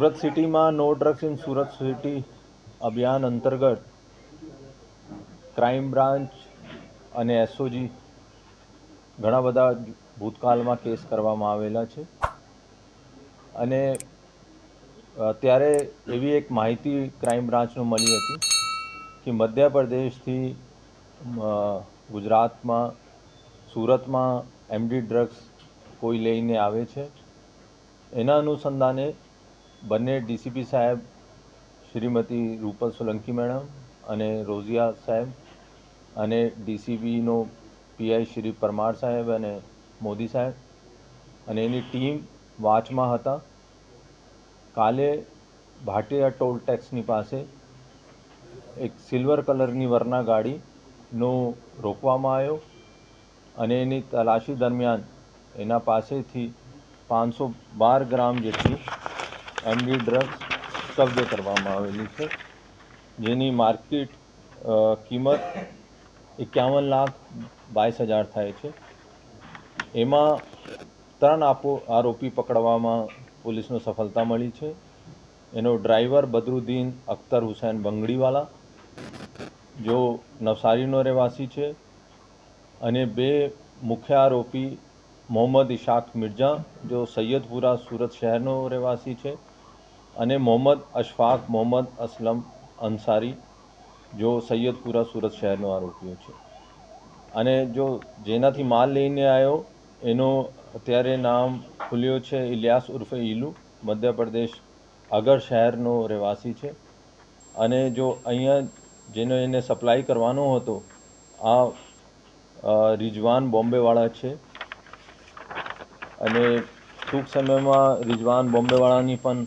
સુરત સિટીમાં no drugs in Surat city અભિયાન અંતર્ગત ક્રાઇમ બ્રાન્ચ અને એસઓજી ઘણા બધા ભૂતકાળમાં કેસ કરવામાં આવેલા છે અને ત્યારે એવી એક માહિતી ક્રાઇમ બ્રાન્ચને મળી હતી કે મધ્યપ્રદેશથી ગુજરાતમાં સુરતમાં એમડી ડ્રગ્સ કોઈ લઈને આવે છે। એના અનુસંધાને બંને ડીસીપી સાહેબ શ્રીમતી રૂપલ સોલંકી મેડમ અને રોઝિયા સાહેબ અને ડીસીબીનો પીઆઈ શ્રી પરમાર સાહેબ અને મોદી સાહેબ અને એની ટીમ વાચમાં હતા। કાલે ભાટિયા ટોલ ટેક્સની પાસે એક સિલ્વર કલરની વરના ગાડીનો રોકવામાં આવ્યો અને એની તલાશી દરમિયાન એના પાસેથી 512 ગ્રામ જેટલી એમડી ડ્રગ્સ કબજે કરવામાં આવેલી છે, જેની માર્કેટ કિંમત 51,22,000 થાય છે। એમાં 3 આરોપી પકડવામાં પોલીસને સફળતા મળી છે। એનો ડ્રાઈવર બદરુદ્દીન અખ્તર હુસૈન બંગડીવાલા जो नवसारीનો રહેવાસી છે અને 2 મુખ્ય આરોપી મોહમ્મદ ઇશાક મિર્જા जो સૈયદપુરા સુરત શહેરનો રહેવાસી છે અને મોહમ્મદ અશફાક મોહમ્મદ અસલમ અંસારી जो સૈયદપુરા સુરત શહેરનો આરોપીઓ છે અને જો જેનાથી માલ લઈને આવ્યો એનો અત્યારે નામ ખુલ્યો છે ઇલિયાસ ઉર્ફે ઈલુ મધ્યપ્રદેશ અગર શહેરનો રહેવાસી છે અને જો અહીંયા જેનો એને સપ્લાય કરવાનો હતો આ રિજવાન બોમ્બેવાળા છે અને ટૂંક સમયમાં રિજવાન બોમ્બેવાળાની પણ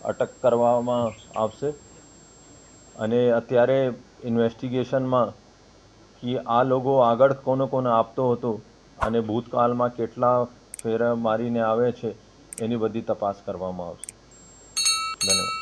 અટક કરવામાં આવશે અને અત્યારે ઇન્વેસ્ટિગેશનમાં કે આ લોકો આગળ કોને આપતો હતો અને ભૂતકાળમાં કેટલા ફેરા મારીને આવે છે એની બધી તપાસ કરવામાં આવશે। ધન્યવાદ।